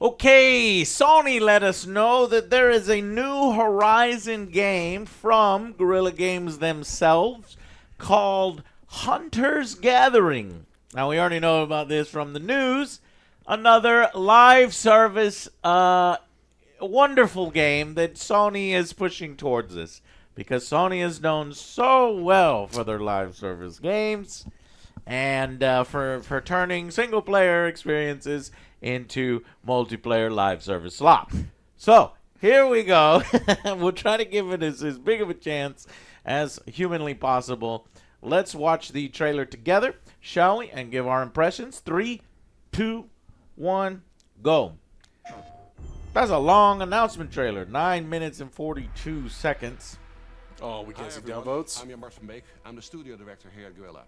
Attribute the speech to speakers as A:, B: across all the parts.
A: Okay, Sony let us know that there is a new Horizon game from Guerrilla Games themselves called Hunter's Gathering. Now, we already know about this from the news. Another live service, wonderful game that Sony is pushing towards this, because Sony is known so well for their live service games and for turning single-player experiences into multiplayer live service slop. So, here we go. We'll try to give it as big of a chance as humanly possible. Let's watch the trailer together, shall we, and give our impressions. 3, 2, 1, go. That's a long announcement trailer. 9 minutes and 42 seconds.
B: Oh, we can't see downvotes.
C: I'm Jan Bart van Beek. I'm the studio director here at Guerrilla.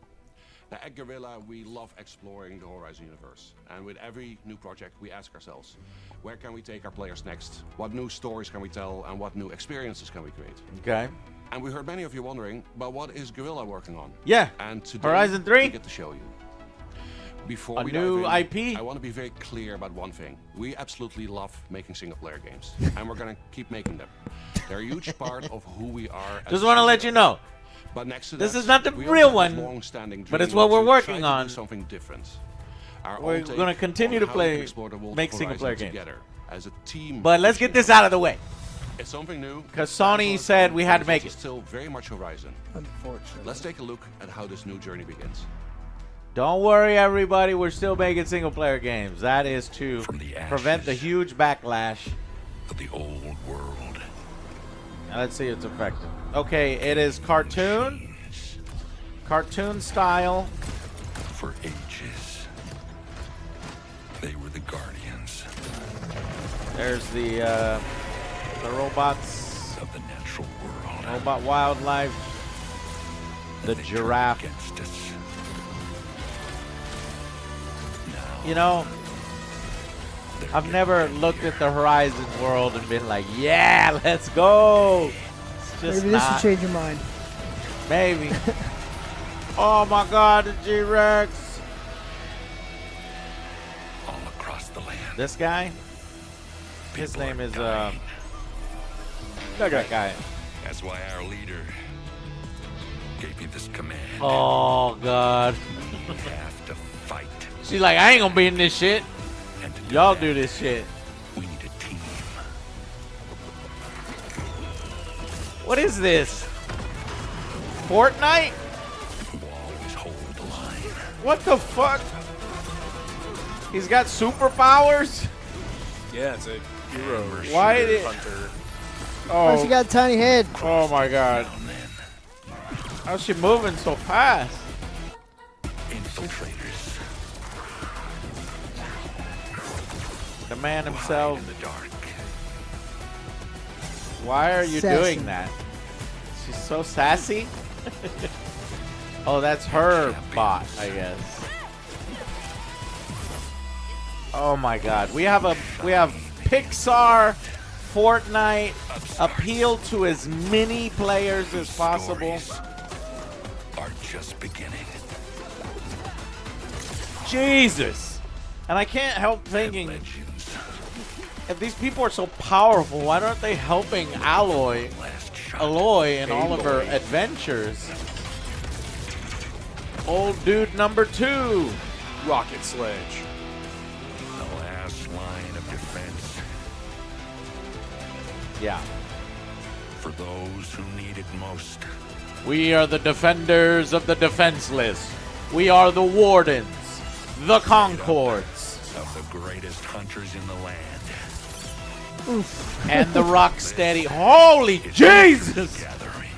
C: Now, at Guerrilla, we love exploring the Horizon universe. And with every new project, we ask ourselves, where can we take our players next? What new stories can we tell? And what new experiences can we create?
A: Okay.
C: And we heard many of you wondering, but what is Guerrilla working on?
A: Yeah.
C: And today,
A: Horizon 3?
C: we get to show you. Before
A: A
C: we
A: new
C: dive in,
A: IP?
C: I want to be very clear about one thing. We absolutely love making single-player games. And we're going to keep making them. They're a huge part of who we are.
A: Just want to let you know,
C: But next to
A: this
C: that,
A: is not the
C: we
A: real
C: also have
A: one,
C: long-standing
A: but it's
C: dream
A: what we're
C: to
A: working
C: try to
A: on.
C: do something different.
A: We're
C: own take
A: gonna continue
C: on
A: to
C: how we can
A: play,
C: explore the world
A: make
C: of
A: single-player
C: Horizon
A: games.
C: together as a team.
A: But let's get this out of the way,
C: It's something new.
A: because Sony said we had to make
C: It's
A: it.
C: still very much Horizon.
D: Unfortunately.
C: Let's take a look at how this new journey begins.
A: Don't worry, everybody. We're still making single-player games. That is to
E: From the
A: prevent the
E: ashes
A: huge backlash.
E: of the old world.
A: Now, let's see if it's effective. Okay, it is cartoon style.
E: For ages, they were the guardians
A: There's the robots,
E: of the natural world.
A: robot wildlife, the
E: They turned
A: giraffe.
E: against us. Now,
A: You know,
E: they're
A: I've
E: getting
A: never
E: ready
A: looked
E: here.
A: at the Horizon world and been like, yeah, let's go. It's just
D: Maybe this will
A: not.
D: change your mind.
A: Maybe. Oh my God, the G-Rex.
E: all across the land.
A: This guy? His
E: People
A: name
E: are
A: is
E: dying.
A: that guy.
E: That's why our leader gave me this command.
A: Oh God.
E: We have to fight.
A: She's like, I ain't gonna be in this shit.
E: And to
A: Y'all
E: that,
A: do this shit.
E: We need a team.
A: What is this? Fortnite?
E: We'll always hold the line.
A: What the fuck? He's got superpowers?
B: Yeah, it's a hero.
A: Why
B: shooter,
A: did it-
B: hunter.
D: Plus, you got a tiny head.
A: Oh my God.
E: Down then,
A: How's she moving so fast?
E: infiltrators.
A: The man
E: Hide
A: himself.
E: in the dark.
A: Why are you
D: Sassy.
A: doing that? She's so sassy. Oh, that's her bot, I guess. Oh my God, we have Pixar, Fortnite, appeal to as many players as possible.
E: Stories are just beginning.
A: Jesus, and I can't help
E: And
A: thinking,
E: legends.
A: if these people are so powerful, why aren't they helping Aloy in all of her adventures? Old dude number 2.
B: Rocket Sledge.
E: The last line of defense
A: Yeah.
E: for those who need it most.
A: We are the defenders of the defenseless. We are the wardens, the Concords,
E: Of the greatest hunters in the land.
A: and the Rocksteady. Holy Jesus!
E: Gathering.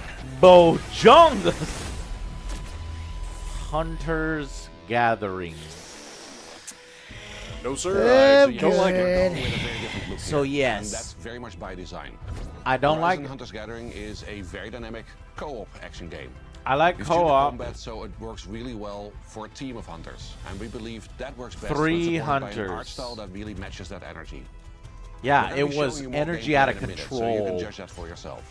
A: Bojunga! Hunter's Gathering.
B: No, sir. I don't like it.
D: Good.
C: With a very different look
A: So
C: here,
A: yes.
C: and that's very much by design.
A: I don't like
C: Horizon Hunter's Gathering is a very dynamic co-op action game.
A: I like
C: It's studio
A: co-op.
C: combat, so it works really well for a team of hunters, and we believe that works best
A: 3
C: when supported by an
A: hunters.
C: art style that really matches that energy.
A: Yeah,
C: We're gonna
A: it
C: be
A: was
C: showing you more
A: energy
C: gameplay
A: out of
C: in a minute,
A: control.
C: so you can judge that for yourself.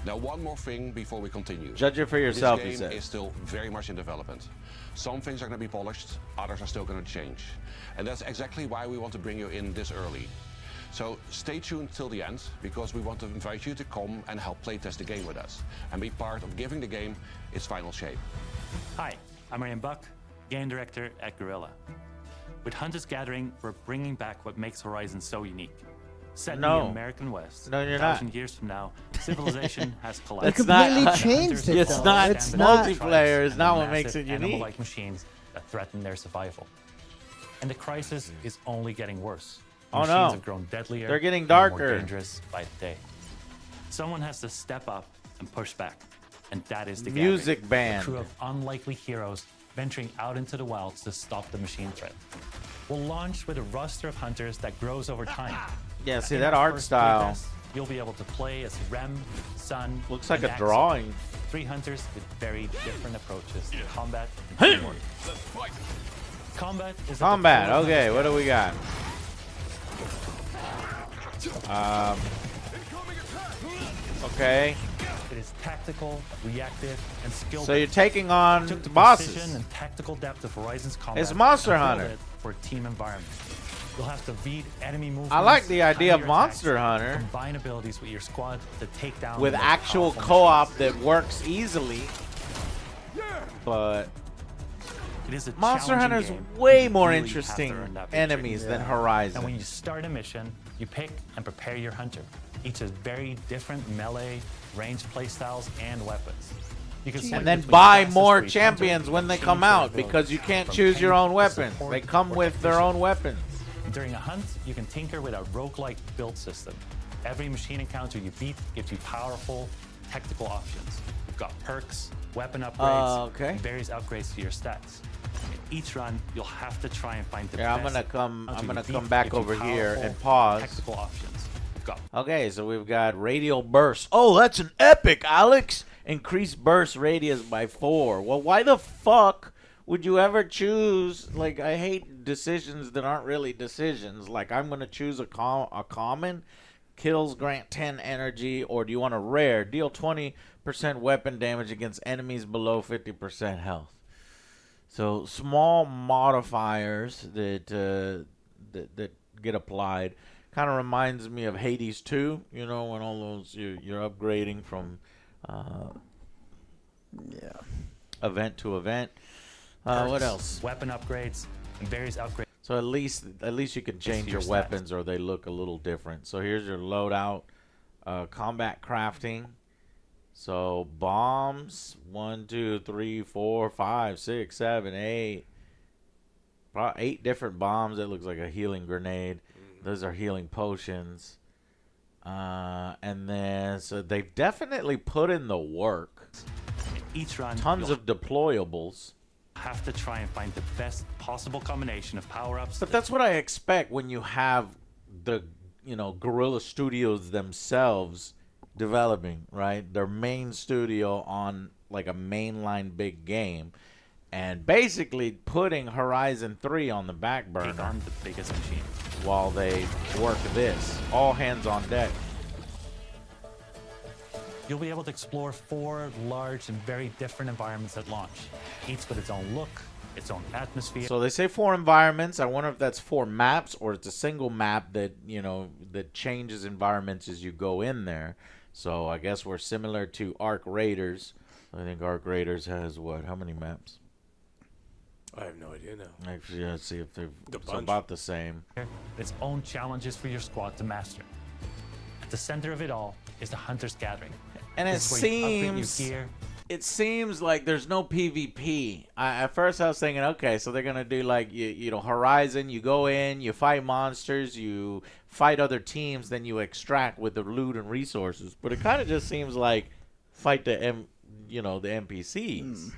C: Now, one more thing before we continue.
A: Judge it for yourself, he
C: This game
A: said.
C: is still very much in development. Some things are going to be polished, others are still going to change. And that's exactly why we want to bring you in this early. So stay tuned till the end, because we want to invite you to come and help playtest the game with us and be part of giving the game its final shape.
F: Hi, I'm Ryan Buck, game director at Guerrilla. With Hunter's Gathering, we're bringing back what makes Horizon so unique. Set in the American West,
A: No, you're
F: 1,000
A: not.
F: years from now, civilization has
D: They
F: collapsed.
A: It's not-
D: completely changed it,
A: It's
D: though.
A: not
D: It's not.
A: multiplayer is not what
F: Massive
A: makes it unique.
F: animal-like machines that threaten their survival. And the crisis is only getting worse. The
A: Oh,
F: machines
A: no.
F: have grown deadlier.
A: They're getting
F: and
A: darker.
F: More dangerous by the day. Someone has to step up and push back, and that is the
A: Music
F: Gathering,
A: band.
F: a crew of unlikely heroes venturing out into the wilds to stop the machine threat. We'll launch with a roster of hunters that grows over time.
A: Yeah, see
F: In
A: that
F: our
A: art
F: first
A: style
F: playtest, you'll be able to play as Rem, Sun,
A: looks like
F: and
A: a
F: Axel.
A: drawing.
F: 3 hunters with very different approaches to combat and teamwork. Combat is at the
A: Combat.
F: core of
A: Okay,
F: Hunter's
A: what do we got? Okay,
F: It is tactical, reactive, and skill.
A: so you're
F: based.
A: taking on
F: Took the
A: bosses.
F: precision and tactical depth of Horizon's combat.
A: It's Monster
F: and built
A: Hunter.
F: it for a team environment. You'll have to read enemy movements.
A: I like the idea
F: time
A: of
F: your
A: Monster
F: attacks,
A: Hunter
F: Combine abilities with your squad to take down
A: with
F: the most
A: actual
F: powerful
A: co-op
F: machines.
A: that works easily. But
F: It is a
A: Monster
F: challenging
A: Hunter's
F: game.
A: way
F: You
A: more
F: really have to
A: interesting
F: earn that victory.
A: enemies than
F: And
A: Horizon.
F: when you start a mission, you pick and prepare your hunter. Each has very different melee, range playstyles, and weapons. You can select
A: And then
F: between
A: buy
F: fastest
A: more
F: for each
A: champions
F: hunter
A: when they
F: and
A: come
F: change their
A: out
F: abilities,
A: because you can't
F: from
A: choose your
F: tank
A: own
F: to
A: weapons.
F: support
A: They come
F: or
A: with their
F: technician.
A: own weapons.
F: During a hunt, you can tinker with a roguelike build system. Every machine encounter you beat gives you powerful tactical options. You've got perks, weapon upgrades,
A: Okay.
F: and various upgrades to your stats. In each run, you'll have to try and find the
A: Yeah, I'm
F: best
A: gonna come.
F: hunter
A: I'm gonna
F: you beat
A: come back
F: gives you
A: over here
F: powerful
A: and pause.
F: Tactical options. You've got
A: Okay, so we've got radial burst. Oh, that's an epic, Alex. Increase burst radius by 4. Well, why the fuck would you ever choose? Like, I hate decisions that aren't really decisions. Like, I'm gonna choose a common. Kills grant 10 energy, or do you want a rare? Deal 20% weapon damage against enemies below 50% health. So small modifiers that get applied. Kind of reminds me of Hades 2. You know, when all those you're upgrading from event to event. What
F: perks,
A: else?
F: Weapon upgrades and various upgrades.
A: So at least you can change
F: your
A: your
F: stats.
A: weapons, or they look a little different. So here's your loadout, combat crafting. So bombs, 1, 2, 3, 4, 5, 6, 7, 8. 8 different bombs. It looks like a healing grenade. Those are healing potions. And then so they've definitely put in the work.
F: Each run,
A: Tons
F: you'll
A: of deployables.
F: have to try and find the best possible combination of power-ups.
A: But that's what I expect when you have the, Guerrilla Studios themselves developing, right? Their main studio on like a mainline big game, and basically putting Horizon 3 on the back
F: take
A: burner
F: on the biggest machine.
A: while they work this. All hands on deck.
F: You'll be able to explore 4 large and very different environments at launch, each with its own look, its own atmosphere.
A: So they say 4 environments. I wonder if that's 4 maps or it's a single map that, that changes environments as you go in there. So I guess we're similar to Arc Raiders. I think Arc Raiders has what? How many maps?
B: I have no idea now.
A: Actually, let's see if they're it's
B: bunch.
A: about the same.
F: Its own challenges for your squad to master. At the center of it all is the Hunter's Gathering.
A: And it
F: This is where you upgrade your
A: seems
F: gear.
A: it seems like there's no PvP. At first I was thinking, okay, so they're gonna do like Horizon. You go in, you fight monsters, you fight other teams, then you extract with the loot and resources. But it kind of just seems like fight the the NPCs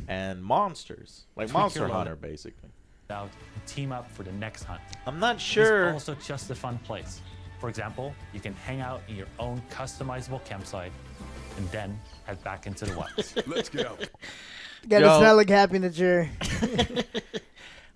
A: and monsters, like
F: Tweak
A: Monster
F: your load.
A: Hunter, basically.
F: Out and team up for the next hunt.
A: I'm not
F: It's
A: sure.
F: also just a fun place. For example, you can hang out in your own customizable campsite and then head back into the wilds.
B: Let's go.
D: Gotta
A: Yo.
D: smell like happy in the chair.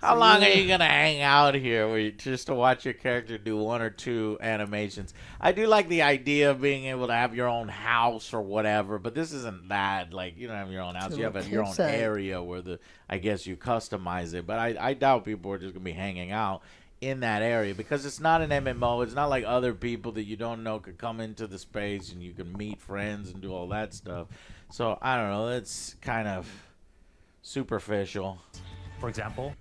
A: How long are you gonna hang out here just to watch your character do 1 or 2 animations? I do like the idea of being able to have your own house or whatever, but this isn't that. Like, you don't have your own house. You have your own area where I guess you customize it. But I doubt people are just gonna be hanging out in that area because it's not an MMO. It's not like other people that you don't know could come into the space and you can meet friends and do all that stuff. So I don't know. It's kind of superficial.
F: For example,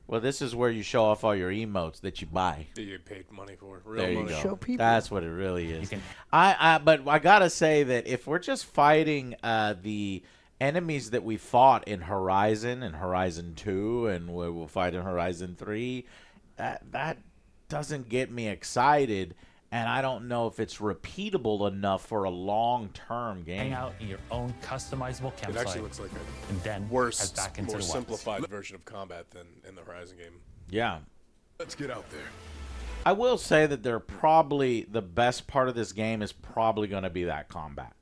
A: well, this is where you show off all your emotes that you buy.
B: That you paid money for. Real
A: There you
B: money.
A: go.
D: Show people.
A: That's what it really is.
F: You can-
A: But I gotta say that if we're just fighting the enemies that we fought in Horizon and Horizon 2, and we'll fight in Horizon 3, that doesn't get me excited. And I don't know if it's repeatable enough for a long-term game.
F: hang out in your own customizable
B: It
F: campsite,
B: actually looks like
F: and then
B: a
F: head
B: worse,
F: back into
B: more
F: the wilds.
B: simplified version of combat than in the Horizon game.
A: Yeah.
E: Let's get out there.
A: I will say that they're probably the best part of this game is probably going to be that combat,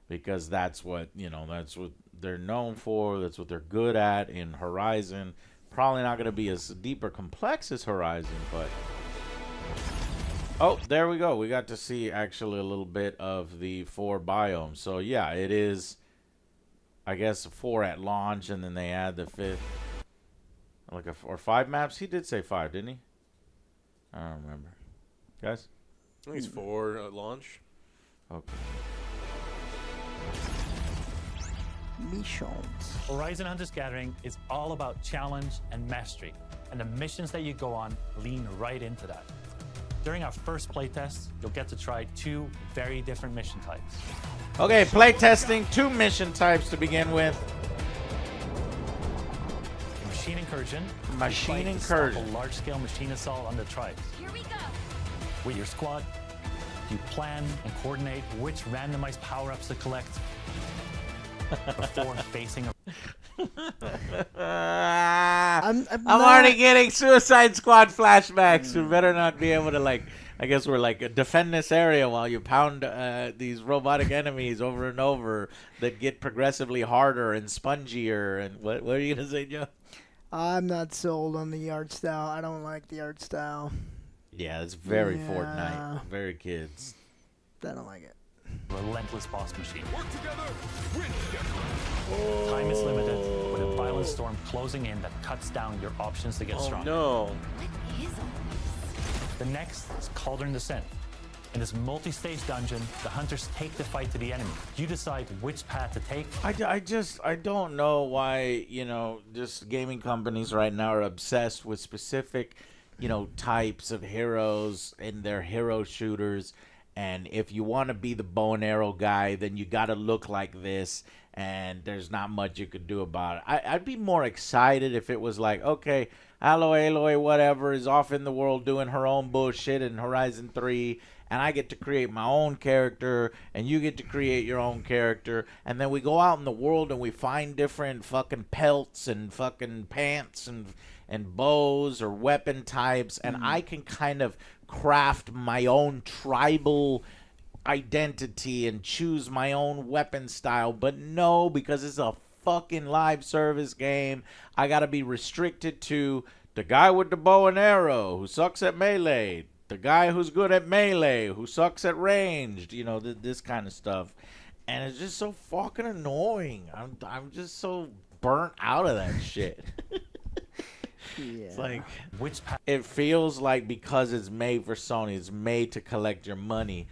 A: because that's what that's what they're known for. That's what they're good at in Horizon. Probably not going to be as deep or complex as Horizon, but oh, there we go. We got to see actually a little bit of the 4 biomes. So yeah, it is. I guess 4 at launch, and then they add the 5th. Or 5 maps. He did say 5, didn't he? I don't remember. Guys?
B: I think it's 4 at launch.
A: Okay.
D: Missions.
F: Horizon Hunters Gathering is all about challenge and mastery, and the missions that you go on lean right into that. During our first playtest, you'll get to try 2 very different mission types.
A: Okay, playtesting 2 mission types to begin with.
F: Machine Incursion.
A: Machine
F: you fight to stop
A: Incursion.
F: a large-scale machine assault on the tribes.
G: Here we go.
F: With your squad, you plan and coordinate which randomized power-ups to collect before facing a
A: I'm
D: not-
A: already getting Suicide Squad flashbacks. We better not be able to, I guess we're defend this area while you pound these robotic enemies over and over that get progressively harder and spongier. And what are you going to say, Joe?
D: I'm not sold on the art style. I don't like the art style.
A: Yeah, it's very
D: Yeah.
A: Fortnite. Very kids.
D: I don't like it.
F: relentless boss machine.
E: Work together, win together.
F: Time is limited, with a violent storm closing in that cuts down your options to get
B: Oh
F: strong.
B: no.
G: What is all this?
F: The next is Cauldron Descent. In this multi-stage dungeon, the hunters take the fight to the enemy. You decide which path to take.
A: I don't know why, just gaming companies right now are obsessed with specific, types of heroes and their hero shooters. And if you want to be the bow and arrow guy, then you got to look like this, and there's not much you could do about it. I'd be more excited if it was like, okay, Aloy, whatever, is off in the world doing her own bullshit in Horizon 3, and I get to create my own character, and you get to create your own character, and then we go out in the world and we find different fucking pelts and fucking pants and bows or weapon types, and I can kind of craft my own tribal identity and choose my own weapon style. But no, because it's a fucking live service game, I gotta be restricted to the guy with the bow and arrow who sucks at melee, the guy who's good at melee who sucks at ranged, this kind of stuff. And it's just so fucking annoying. I'm just so burnt out of that shit.
D: Yeah.
A: It's like,
F: Which path?
A: it feels like because it's made for Sony, it's made to collect your money.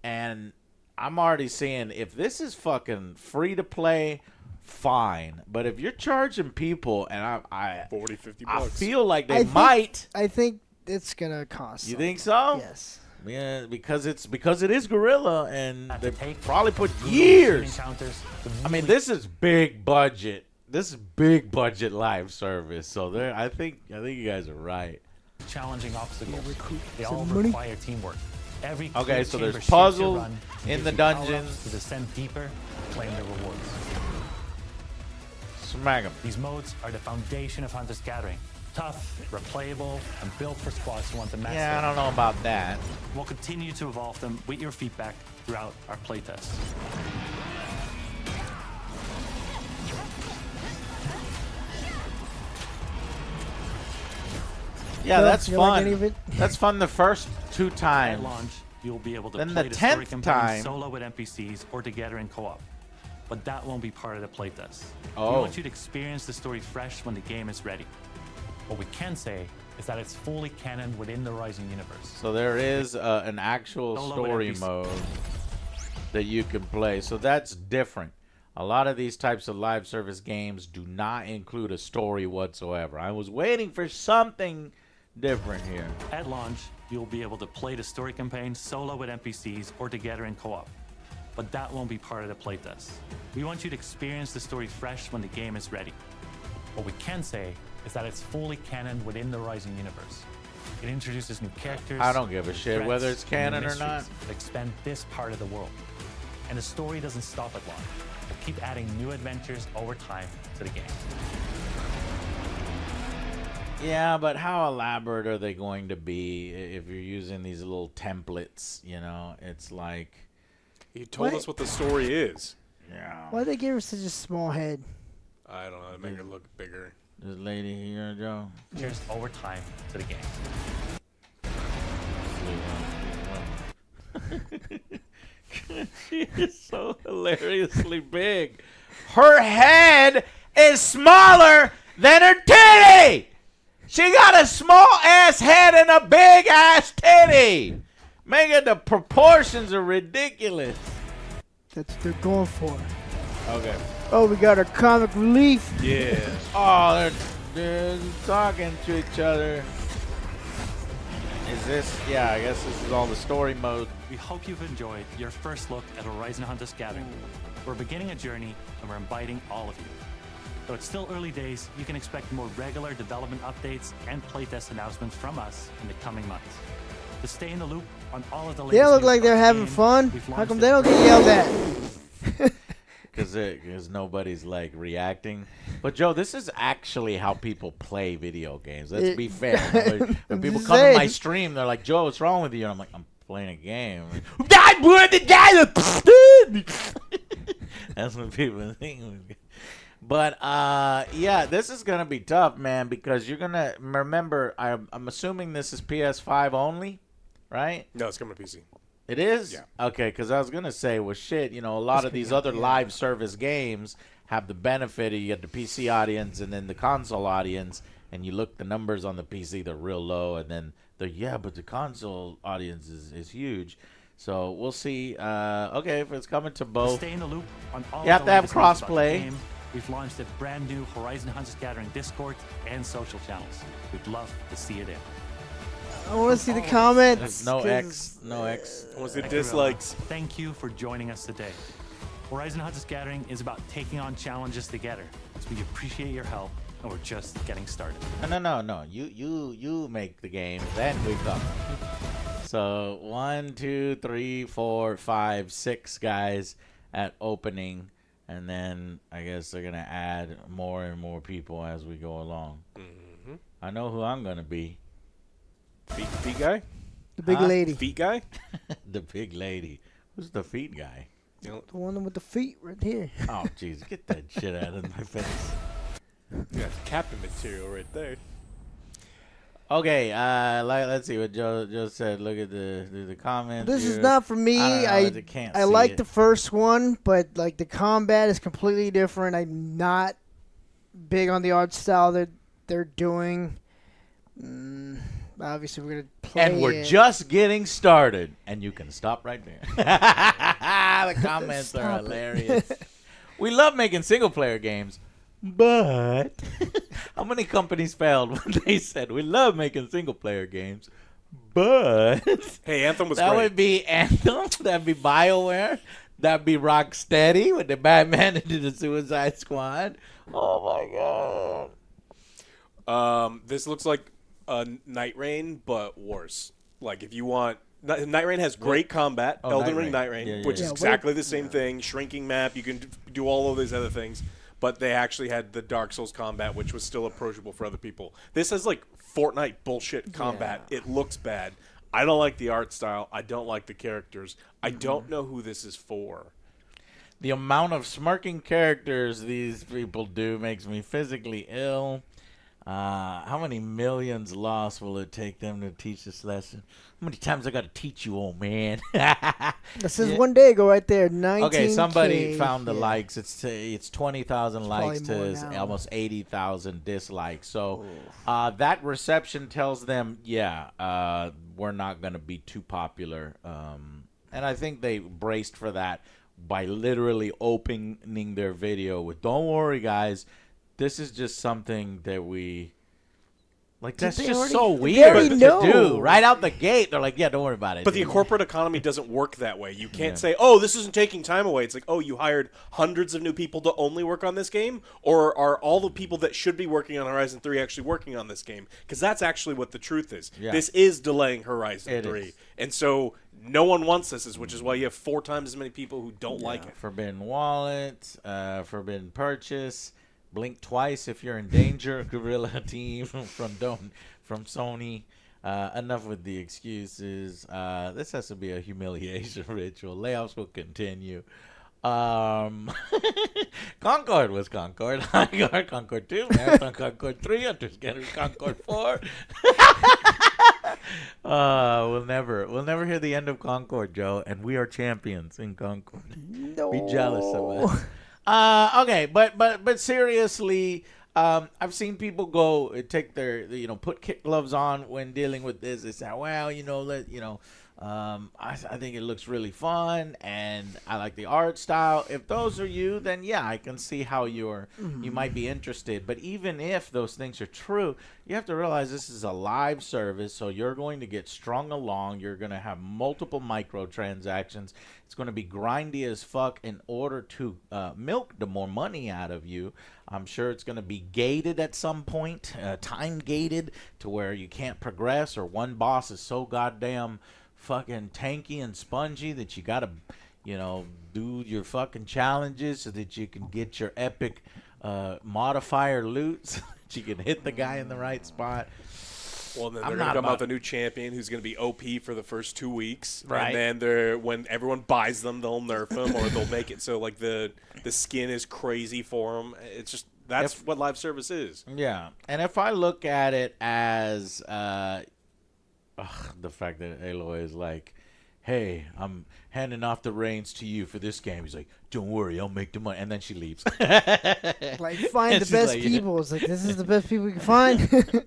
A: And I'm already seeing, if this is fucking free to play, fine. But if you're charging people, and I
B: 40, 50
A: I
B: bucks.
A: feel like
D: I
A: they
D: think-
A: might.
D: I think it's gonna cost.
A: You
D: something.
A: think so?
D: Yes.
A: Yeah, because it is Guerrilla, and
F: Path
A: they
F: to take.
A: probably put
F: Brutal
A: years.
F: encounters, the
A: I mean,
F: really
A: this is big budget. This is big budget live service. So I think you guys are right.
F: challenging obstacles.
D: recruit
F: They
D: some
F: all
D: money.
F: require teamwork. Every
A: Okay,
F: clear
A: so
F: chamber
A: there's
F: shapes your
A: puzzles
F: run,
A: in
F: gives
A: the
F: you power-ups
A: dungeons.
F: to descend deeper, claim the rewards.
A: Smack 'em.
F: These modes are the foundation of Hunter's Gathering. Tough, replayable, and built for squads who want to master
A: Yeah, I
F: them.
A: don't know about that.
F: We'll continue to evolve them with your feedback throughout our playtests.
A: Yeah, that's
D: You like
A: fun.
D: any of it?
A: That's fun the first 2
F: At
A: times.
F: launch, you'll be able to
A: Then
F: play
A: the
F: the story
A: 10th
F: campaign
A: time-
F: solo with NPCs or together in co-op. But that won't be part of the playtest.
A: Oh.
F: We want you to experience the story fresh when the game is ready. What we can say is that it's fully canon within the Horizon universe.
A: So there is an actual
F: Solo with
A: story
F: NPC.
A: mode that you can play. So that's different. A lot of these types of live service games do not include a story whatsoever. I was waiting for something different here.
F: At launch, you'll be able to play the story campaign solo with NPCs or together in co-op. But that won't be part of the playtest. We want you to experience the story fresh when the game is ready. What we can say is that it's fully canon within the Horizon universe. It introduces new characters.
A: I don't give a shit
F: threats,
A: whether it's
F: and
A: canon or
F: mysteries
A: not.
F: that expand this part of the world. And the story doesn't stop at launch. We'll keep adding new adventures over time to the game.
A: Yeah, but how elaborate are they going to be if you're using these little templates? You know, it's like,
B: He told
D: What?
B: us what the story is.
A: yeah.
D: Why they give her such a small head?
B: I don't know. To make her look bigger.
A: This lady here, Joe.
F: Here's over time to the game.
A: She is so hilariously big. Her head is smaller than her titty. She got a small ass head and a big ass titty. Megan, the proportions are ridiculous.
D: That's what they're going for.
A: Okay.
D: Oh, we got our comic relief.
B: Yeah.
A: Oh, they're talking to each other. Is this? Yeah, I guess this is all the story mode.
F: We hope you've enjoyed your first look at Horizon Hunters Gathering. We're beginning a journey, and we're inviting all of you. Though it's still early days, you can expect more regular development updates and playtest announcements from us in the coming months. To stay in the loop on all of the latest
D: They look
F: news
D: like they're
F: about the
D: having
F: game,
D: fun.
F: we've
D: How
F: launched
D: come
F: a
D: they don't get
F: brand-
D: yelled at?
A: Because nobody's like reacting. But Joe, this is actually how people play video games. Let's be fair. When
D: I'm
A: people
D: just
A: come to my
D: saying.
A: stream, they're like, "Joe, what's wrong with you?" And I'm like, "I'm playing a game." That's what people think. But yeah, this is gonna be tough, man, because you're gonna remember. I'm assuming this is PS5 only, right?
B: No, it's coming to PC.
A: It is?
B: Yeah.
A: Okay, because I was going to say, well, shit, you know, a lot of these other live service games have the benefit of you get the PC audience and then the console audience, and you look the numbers on the PC, they're real low, and then but the console audience is huge. So we'll see. Okay, if it's coming to
F: To
A: both.
F: stay in the loop on all
A: You have
F: of
A: to
F: the
A: have
F: latest news about the
A: crossplay.
F: game, we've launched a brand new Horizon Hunters Gathering Discord and social channels. We'd love to see you there.
D: I want to see the comments.
A: There's no
D: 'cause-
A: X, no X.
B: What's the
F: Thank you,
B: dislikes?
F: Guerrilla. Thank you for joining us today. Horizon Hunters Gathering is about taking on challenges together. So we appreciate your help, and we're just getting started.
A: No. You make the game, then we come. So 1, 2, 3, 4, 5, 6 guys at opening, and then I guess they're gonna add more and more people as we go along. I know who I'm gonna be.
B: Feet guy?
D: The big
A: Huh?
D: lady.
B: Feet guy?
A: The big lady. Who's the feet guy?
B: You know,
D: The one with the feet right here.
A: Oh, jeez, get that shit out of my face.
B: you got captain material right there.
A: Okay, let's see what Joe said. Look at the comments.
D: This is
A: here.
D: not for me.
A: I don't know, can't
D: I
A: see
D: like
A: it.
D: the first one, but like the combat is completely different. I'm not big on the art style that they're doing. Obviously, we're gonna play.
A: And we're
D: it.
A: just getting started, and you can stop right there. The comments are
D: Stop it.
A: hilarious. We love making single-player games, but how many companies failed when they said we love making single-player games, but
B: Hey, Anthem was
A: that
B: great.
A: would be Anthem, that'd be BioWare, that'd be Rocksteady with the Batman into the Suicide Squad. Oh my god!
B: This looks like Night Rain, but worse. Like if you want, Night Rain has great combat.
A: Oh,
B: Elden
A: Night
B: Ring,
A: Rain.
B: Night Rain,
A: Yeah,
B: which
A: yeah.
B: is
D: Yeah,
B: exactly the same thing. Shrinking map, you can do all of these other things. But they actually had the Dark Souls combat, which was still approachable for other people. This has like Fortnite bullshit combat. It looks bad. I don't like the art style. I don't like the characters. I don't know who this is for.
A: The amount of smirking characters these people do makes me physically ill. How many millions lost will it take them to teach this lesson? How many times I got to teach you, old man?
D: This is 1 day ago right there. 19K.
A: Okay, somebody found the
D: Yeah.
A: likes. It's 20,000 likes
D: probably more
A: to
D: now.
A: almost 80,000 dislikes. So that reception tells them, we're not going to be too popular. And I think they braced for that by literally opening their video with, "Don't worry, guys. This is just something that we like." That's
D: they
A: just
D: already-
A: so
D: they
A: weird
D: already
A: to
D: know.
A: do right out the gate. They're like, "Yeah, don't worry about it."
B: But the corporate economy doesn't work that way. You can't say, "Oh, this isn't taking time away." It's like, "Oh, you hired hundreds of new people to only work on this game?" Or are all the people that should be working on Horizon 3 actually working on this game? Because that's actually what the truth is.
A: Yeah.
B: This is delaying Horizon
A: It
B: 3.
A: is.
B: And so no one wants this, which is why you have 4 times as many people who don't like it.
A: Forbidden wallet, forbidden purchase, blink twice if you're in danger. Guerrilla team from Sony. Enough with the excuses. This has to be a humiliation ritual. Layoffs will continue. Concord was Concord. Concord 2, Marathon Concord 3, Hunter's Gathering Concord 4. We'll never hear the end of Concord, Joe, and we are champions in Concord.
D: No.
A: Be jealous of us. Okay, but seriously, I've seen people go take their put kick gloves on when dealing with this. They say, well, I think it looks really fun and I like the art style. If those are you, then yeah, I can see how you might be interested. But even if those things are true, you have to realize this is a live service, so you're going to get strung along. You're going to have multiple microtransactions. It's going to be grindy as fuck in order to milk the more money out of you. I'm sure it's going to be gated at some point, time gated, to where you can't progress, or one boss is so goddamn fucking tanky and spongy that you gotta, do your fucking challenges so that you can get your epic modifier loot so that you can hit the guy in the right spot.
B: Well, then
A: I'm
B: they're going
A: not
B: to come
A: about-
B: out with a new champion who's going to be OP for the first 2 weeks.
A: Right.
B: And then when everyone buys them, they'll nerf them or they'll make it so like the skin is crazy for them. It's just that's what live service is.
A: Yeah, and if I look at it as the fact that Aloy is like, "Hey, I'm handing off the reins to you for this game." He's like, "Don't worry, I'll make the money," and then she leaves.
D: Like, find
A: And
D: the
A: she's
D: best
A: like,
D: people. It's like, this is the best people we can find.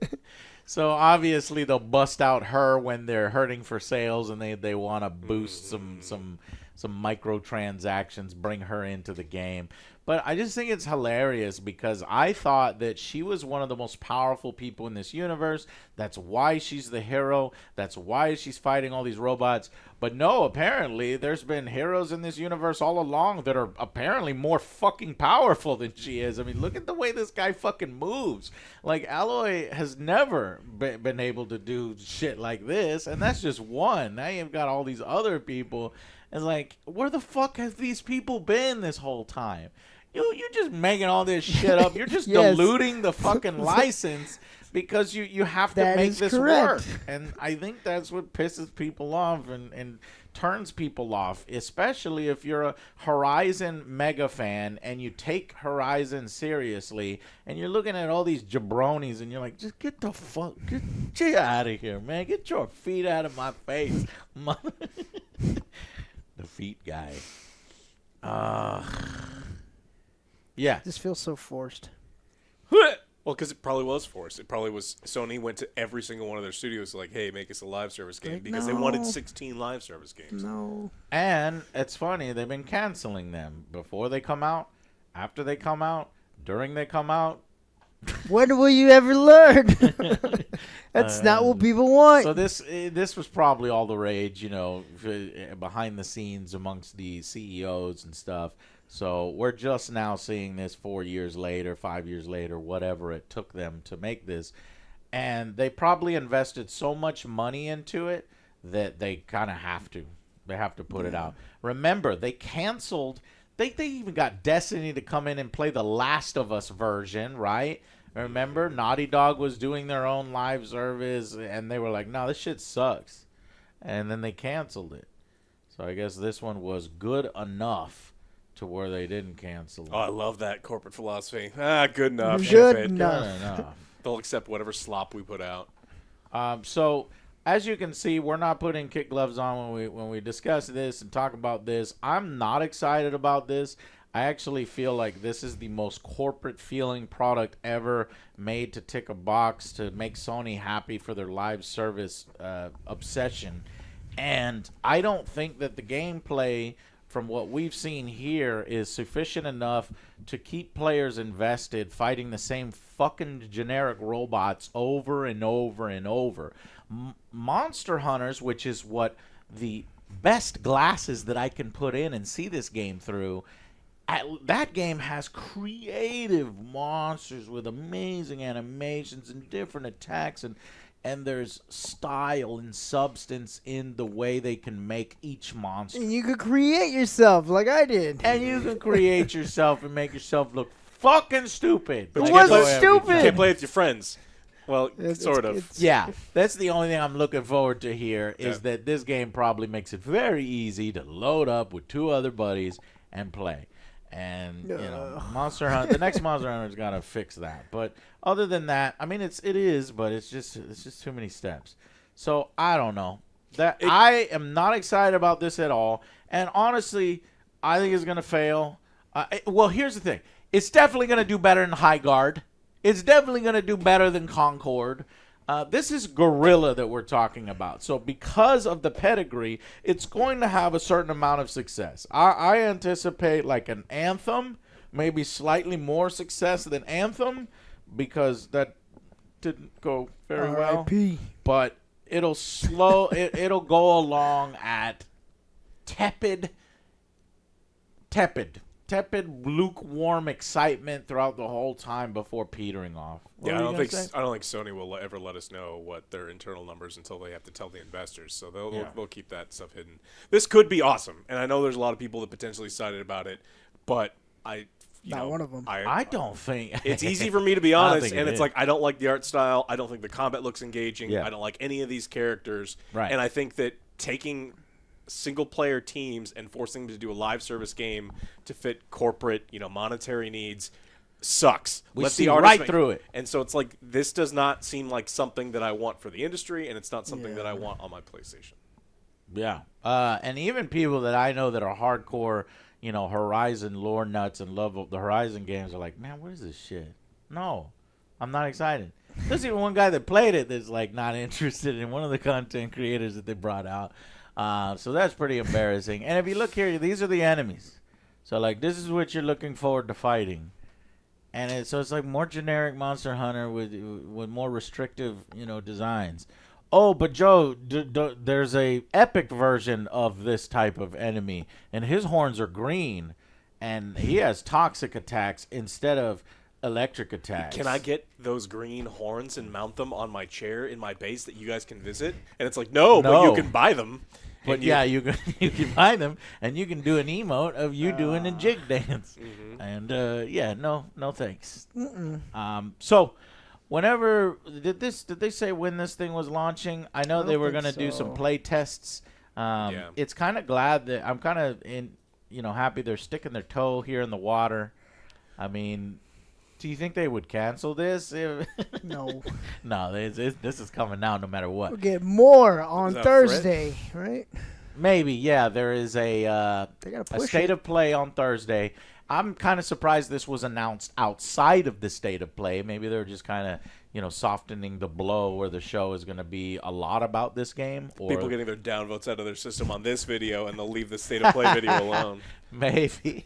A: So obviously they'll bust out her when they're hurting for sales and they want to boost some microtransactions, bring her into the game. But I just think it's hilarious because I thought that she was one of the most powerful people in this universe. That's why she's the hero. That's why she's fighting all these robots. But no, apparently there's been heroes in this universe all along that are apparently more fucking powerful than she is. I mean, look at the way this guy fucking moves. Like, Aloy has never been able to do shit like this, and that's just one. Now you've got all these other people. It's like, where the fuck have these people been this whole time? You're just making all this shit up. You're just
D: Yes.
A: diluting the fucking license because you have to
D: That
A: make
D: is
A: this
D: correct.
A: work. And I think that's what pisses people off and turns people off, especially if you're a Horizon mega fan and you take Horizon seriously and you're looking at all these jabronis and you're like, just get the fuck, get out of here, man. Get your feet out of my face. The feet guy. Yeah.
D: Just feels so forced.
B: Well, because it probably was forced. It probably was. Sony went to every single one of their studios like, "Hey, make us a live service game,"
D: Like,
B: because they wanted
D: no.
B: 16 live service games.
D: No.
A: And it's funny, they've been canceling them before they come out, after they come out, during they come out.
D: When will you ever learn? That's not what people want.
A: So this was probably all the rage, behind the scenes amongst the CEOs and stuff. So we're just now seeing this 4 years later, 5 years later, whatever it took them to make this. And they probably invested so much money into it that they kind of have to. They have to put it out. Remember, they canceled. They even got Destiny to come in and play the Last of Us version, right? Remember, Naughty Dog was doing their own live service, and they were like, "No, this shit sucks," and then they canceled it. So I guess this one was good enough to where they didn't cancel it.
B: Oh, I love that corporate philosophy. Good enough.
D: Good
B: ship it.
D: enough.
A: Good enough.
B: They'll accept whatever slop we put out.
A: So as you can see, we're not putting kid gloves on when we discuss this and talk about this. I'm not excited about this. I actually feel like this is the most corporate feeling product ever made to tick a box to make Sony happy for their live service obsession. And I don't think that the gameplay from what we've seen here is sufficient enough to keep players invested fighting the same fucking generic robots over and over and over. Monster Hunters, which is what the best glasses that I can put in and see this game through, that game has creative monsters with amazing animations and different attacks, and there's style and substance in the way they can make each monster.
D: And you could create yourself like I did.
A: And you can create yourself and make yourself look fucking stupid.
B: But
D: It
B: you can't
D: wasn't
B: play-
D: stupid.
B: You can't play with your friends. Well,
D: It's-
B: sort of.
D: it's-
A: Yeah, that's the only thing I'm looking forward to here is
B: Yeah.
A: that this game probably makes it very easy to load up with 2 other buddies and play. And you know, Monster Hunter, the next Monster Hunter's got to fix that. But other than that, I mean, it is, but it's just too many steps. So I don't know. I am not excited about this at all. And honestly, I think it's gonna fail. Well, here's the thing: it's definitely gonna do better than High Guard. It's definitely gonna do better than Concord. This is Guerrilla that we're talking about. So because of the pedigree, it's going to have a certain amount of success. I anticipate like an Anthem, maybe slightly more success than Anthem, because that didn't go very well.
D: R.I.P.
A: But it'll it'll go along at tepid, lukewarm excitement throughout the whole time before petering off. What
B: Yeah,
A: were you gonna say?
B: I don't think Sony will ever let us know what their internal numbers until they have to tell the investors. So they'll keep that stuff hidden. This could be awesome, and I know there's a lot of people that potentially excited about it, but
D: Not one of them.
A: I don't think
B: It's easy for me to be
A: I don't
B: honest,
A: think it
B: and it's
A: is.
B: like I don't like the art style. I don't think the combat looks engaging.
A: Yeah.
B: I don't like any of these characters.
A: Right.
B: And I think that taking single-player teams and forcing them to do a live service game to fit corporate, monetary needs sucks.
A: We
B: Let
A: see
B: the artist
A: right
B: make-
A: through it.
B: And so it's like this does not seem like something that I want for the industry, and it's not something that I want on my PlayStation.
A: Yeah. And even people that I know that are hardcore, Horizon lore nuts and love the Horizon games are like, man, what is this shit? No, I'm not excited. There's even one guy that played it that's like not interested in one of the content creators that they brought out. So that's pretty embarrassing. And if you look here, these are the enemies. So like this is what you're looking forward to fighting. And it's like more generic Monster Hunter with more restrictive, designs. Oh, but Joe, there's a epic version of this type of enemy, and his horns are green, and he has toxic attacks instead of electric attacks.
B: Can I get those green horns and mount them on my chair in my base that you guys can visit? And it's like, no. But you can buy them.
A: But
B: And
A: yeah, you can buy them, and you can do an emote of you doing a jig dance. And no thanks. So, whenever did they say when this thing was launching? I know they were
D: think
A: going to do some
D: so.
A: play tests. It's kind of glad that I'm kind of happy they're sticking their toe here in the water. I mean, do you think they would cancel this?
D: No.
A: No, this is coming out no matter what.
D: We'll get more on
B: Is that a threat?
D: Thursday, right?
A: Maybe, yeah. There is
D: They gotta
A: a
D: push
A: state
D: it.
A: of play on Thursday. I'm kind of surprised this was announced outside of the state of play. Maybe they're just kind of, softening the blow where the show is going to be a lot about this game. Or
B: People getting their downvotes out of their system on this video, and they'll leave the state of play video alone.
A: maybe.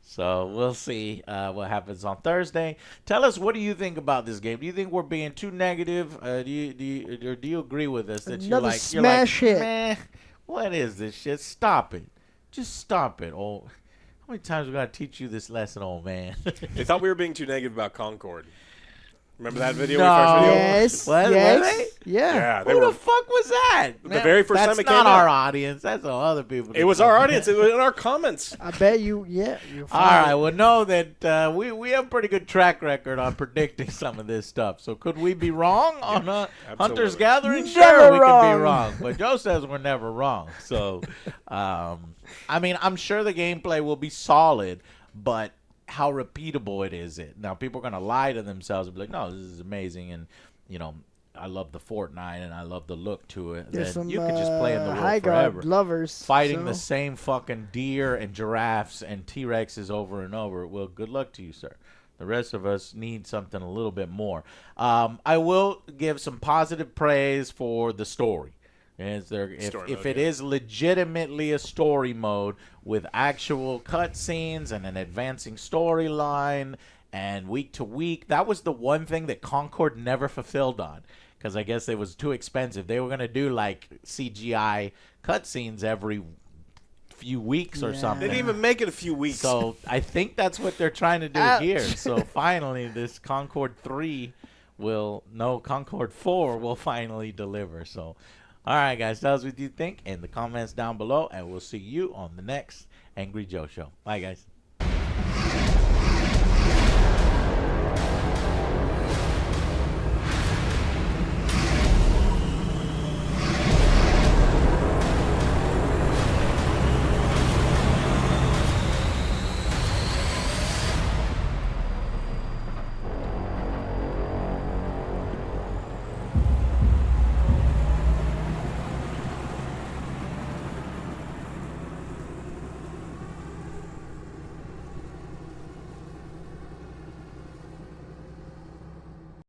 A: So we'll see what happens on Thursday. Tell us, what do you think about this game? Do you think we're being too negative? Do you agree with us that
D: Another
A: you're like,
D: smash hit.
A: Meh, what is this shit? Stop it. Just stop it. Oh, how many times we got to teach you this lesson, old man?
B: They thought we were being too negative about Concord. Remember that video?
A: No.
B: First video?
D: Yes.
A: What?
D: Yes.
A: Were they?
D: Yeah.
B: Yeah, they
A: Who
B: were.
A: the fuck was that?
B: The very first
A: That's
B: time it
A: not
B: came
A: our
B: out.
A: audience. That's all other people.
B: It was our audience. It was in our comments.
D: I bet you. Yeah. You'll
A: All
D: find
A: right.
D: it.
A: Well, know that we have a pretty good track record on predicting some of this stuff. So could we be wrong on Hunter's
B: absolutely.
A: Gathering?
D: Never
A: Sure, we can be
D: wrong.
A: wrong. But Joe says we're never wrong. So, I mean, I'm sure the gameplay will be solid, but how repeatable it is. Now, people are going to lie to themselves and be like, no, this is amazing. And, you know, I love the Fortnite and I love the look to it.
D: There's
A: Then
D: some
A: you could just play in the world
D: high
A: forever.
D: guard lovers
A: Fighting
D: so.
A: the same fucking deer and giraffes and T-Rexes over and over. Well, good luck to you, sir. The rest of us need something a little bit more. I will give some positive praise for the story. If it is legitimately a story mode with actual cutscenes and an advancing storyline and week to week, that was the one thing that Concord never fulfilled on. Because I guess it was too expensive. They were going to do like CGI cutscenes every few weeks or something.
B: They didn't even make it a few weeks.
A: So I think that's what they're trying to do here. So finally, this Concord 3 Concord 4 will finally deliver. So, all right, guys, tell us what you think in the comments down below, and we'll see you on the next Angry Joe Show. Bye, guys.